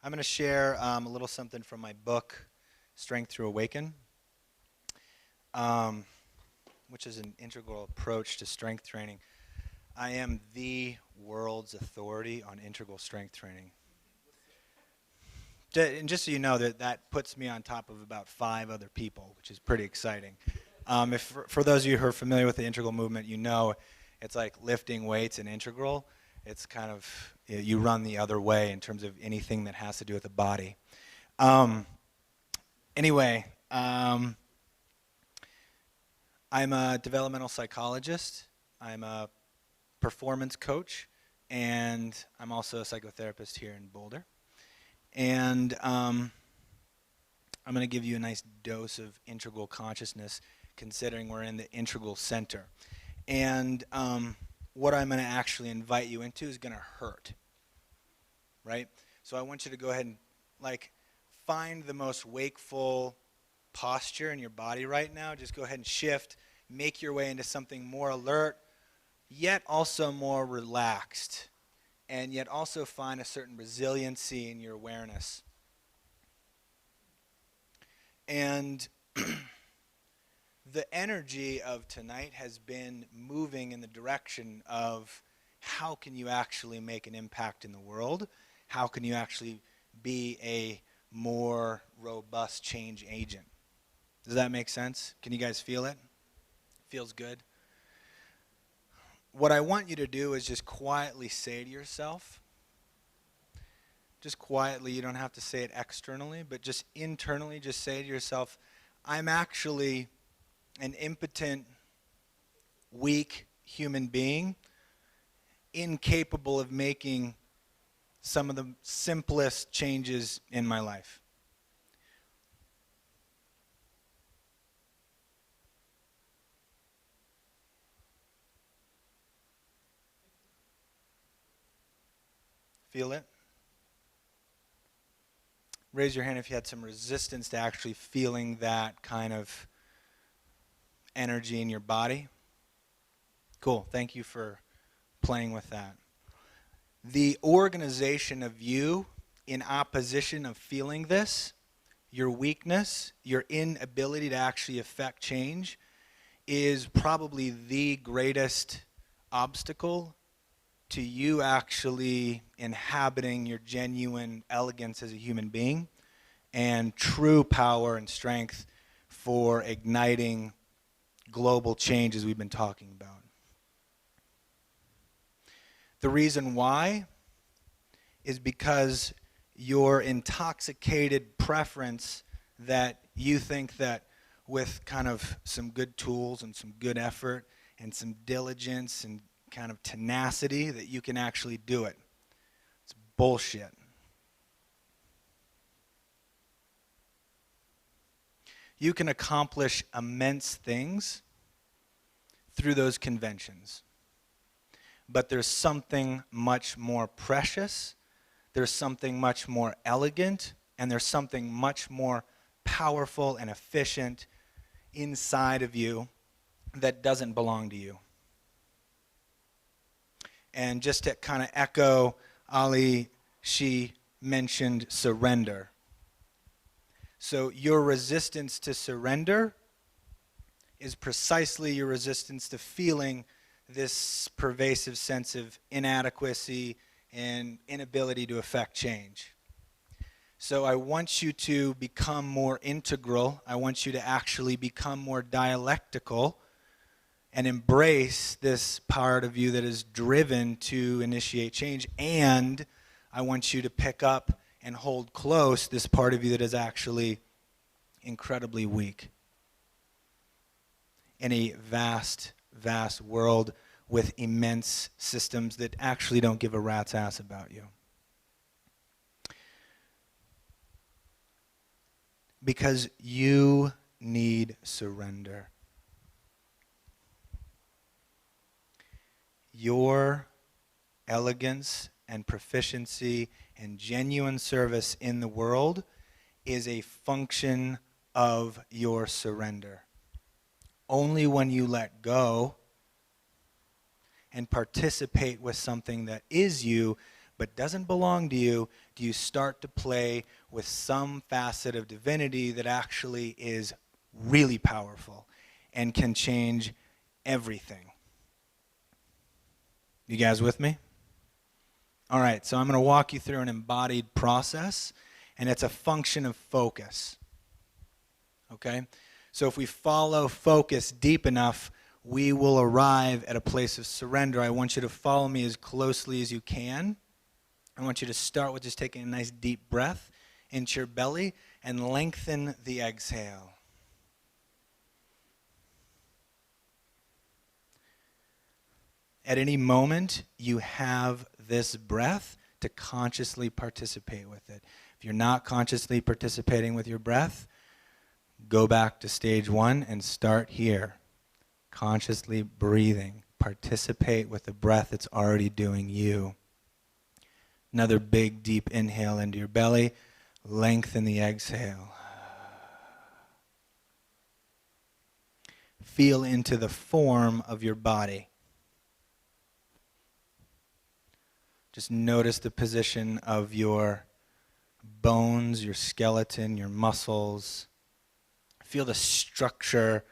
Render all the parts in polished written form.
I'm going to share a little something from my book, Strength to Awaken, um, which is an integral approach to strength training. I am the world's authority on integral strength training. And just so you know, that puts me on top of about 5 other people, which is pretty exciting. If for those of you who are familiar with the integral movement, you know it's like lifting weights and integral. It's kind of, you run the other way in terms of anything that has to do with the body. Anyway, I'm a developmental psychologist. I'm a performance coach, and I'm also a psychotherapist here in Boulder. And I'm going to give you a nice dose of integral consciousness, considering we're in the integral center. And what I'm going to actually invite you into is going to hurt, right? So I want you to go ahead and find the most wakeful posture in your body right now. Just go ahead and shift, make your way into something more alert, yet also more relaxed, and yet also find a certain resiliency in your awareness. And the energy of tonight has been moving in the direction of how can you actually make an impact in the world? How can you actually be a more robust change agent? Does that make sense? Can you guys feel it? Feels good? What I want you to do is just quietly say to yourself, just quietly, you don't have to say it externally, but just internally, just say to yourself, I'm actually an impotent, weak human being, incapable of making some of the simplest changes in my life. Feel it? Raise your hand if you had some resistance to actually feeling that kind of energy in your body. Cool. Thank you for playing with that. The organization of you in opposition of feeling this, your weakness, your inability to actually affect change, is probably the greatest obstacle to you actually inhabiting your genuine elegance as a human being and true power and strength for igniting global change as we've been talking about. The reason why is because your intoxicated preference that you think that with kind of some good tools and some good effort and some diligence and kind of tenacity that you can actually do it. It's bullshit. You can accomplish immense things through those conventions. But there's something much more precious, there's something much more elegant, and there's something much more powerful and efficient inside of you that doesn't belong to you. And just to kind of echo Ali, she mentioned surrender. So your resistance to surrender is precisely your resistance to feeling this pervasive sense of inadequacy and inability to affect change. So I want you to become more integral. I want you to actually become more dialectical and embrace this part of you that is driven to initiate change. And I want you to pick up and hold close this part of you that is actually incredibly weak in a vast, vast world with immense systems that actually don't give a rat's ass about you. Because you need surrender. Your elegance and proficiency and genuine service in the world is a function of your surrender. Only when you let go and participate with something that is you but doesn't belong to you do you start to play with some facet of divinity that actually is really powerful and can change everything. You guys with me? All right, so I'm going to walk you through an embodied process, and it's a function of focus. Okay? So if we follow focus deep enough, we will arrive at a place of surrender. I want you to follow me as closely as you can. I want you to start with just taking a nice deep breath into your belly and lengthen the exhale. At any moment, you have this breath to consciously participate with it. If you're not consciously participating with your breath, go back to stage one and start here. Consciously breathing. Participate with the breath that's already doing you. Another big, deep inhale into your belly. Lengthen the exhale. Feel into the form of your body. Just notice the position of your bones, your skeleton, your muscles. Feel the structure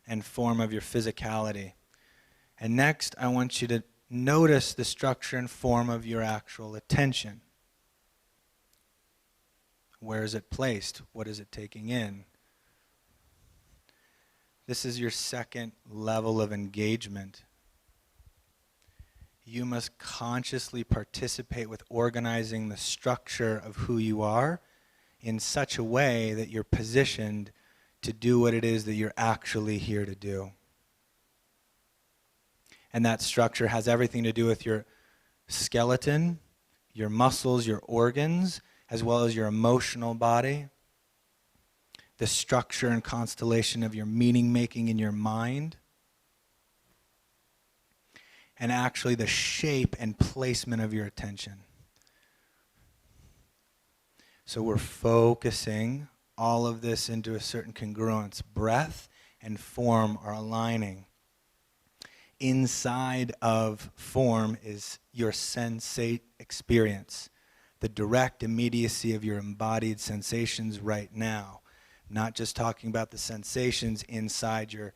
and form of your physicality. And next, I want you to notice the structure and form of your actual attention. Where is it placed? What is it taking in? This is your second level of engagement. You must consciously participate with organizing the structure of who you are in such a way that you're positioned to do what it is that you're actually here to do. And that structure has everything to do with your skeleton, your muscles, your organs, as well as your emotional body, the structure and constellation of your meaning making in your mind, and actually the shape and placement of your attention. So we're focusing all of this into a certain congruence. Breath and form are aligning. Inside of form is your sensate experience, the direct immediacy of your embodied sensations right now. Not just talking about the sensations inside your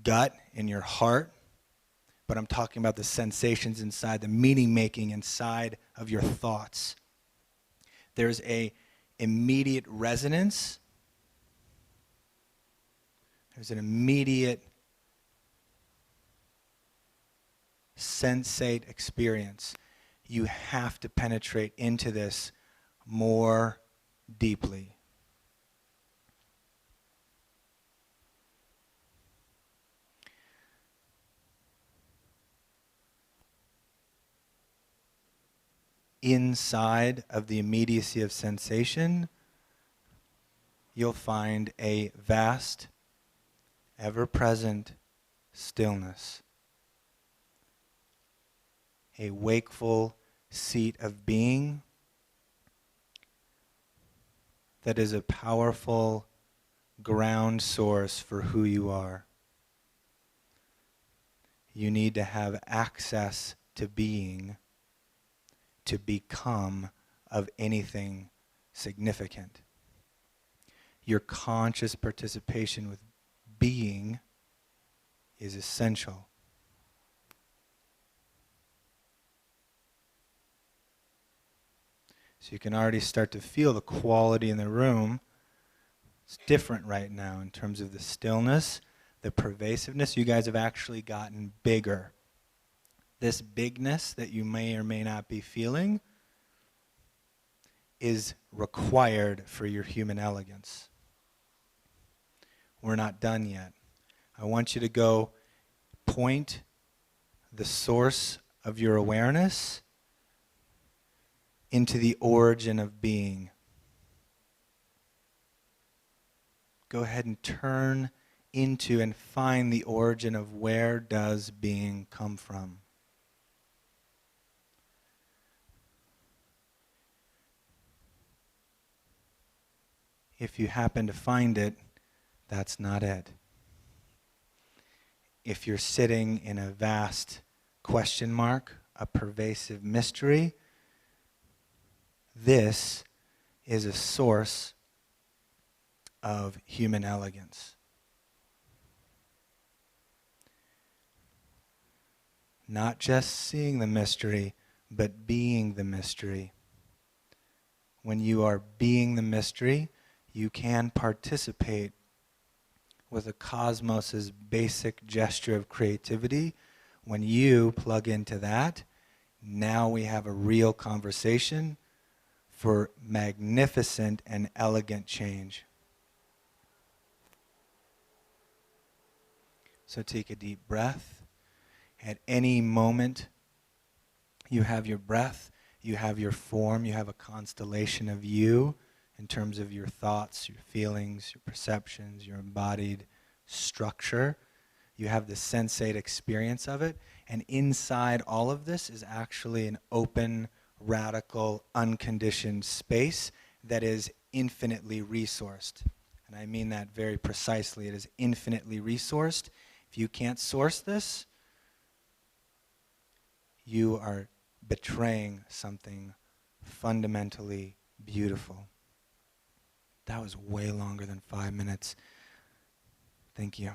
gut and your heart, but I'm talking about the sensations inside, the meaning making inside of your thoughts. There's a immediate resonance. There's an immediate sensate experience. You have to penetrate into this more deeply. Inside of the immediacy of sensation, you'll find a vast, ever-present stillness. A wakeful seat of being that is a powerful ground source for who you are. You need to have access to being to become of anything significant. Your conscious participation with being is essential. So you can already start to feel the quality in the room. It's different right now in terms of the stillness, the pervasiveness. You guys have actually gotten bigger. This bigness that you may or may not be feeling is required for your human elegance. We're not done yet. I want you to go point the source of your awareness into the origin of being. Go ahead and turn into and find the origin of where does being come from. If you happen to find it, that's not it. If you're sitting in a vast question mark, a pervasive mystery, This is a source of human elegance. Not just seeing the mystery, but being the mystery. When you are being the mystery, you can participate with the cosmos's basic gesture of creativity. When you plug into that, now we have a real conversation for magnificent and elegant change. So take a deep breath. At any moment, you have your breath, you have your form, you have a constellation of you in terms of your thoughts, your feelings, your perceptions, your embodied structure. You have the sensate experience of it, and inside all of this is actually an open, radical, unconditioned space that is infinitely resourced. And I mean that very precisely. It is infinitely resourced. If you can't source this, you are betraying something fundamentally beautiful. That was way longer than 5 minutes. Thank you.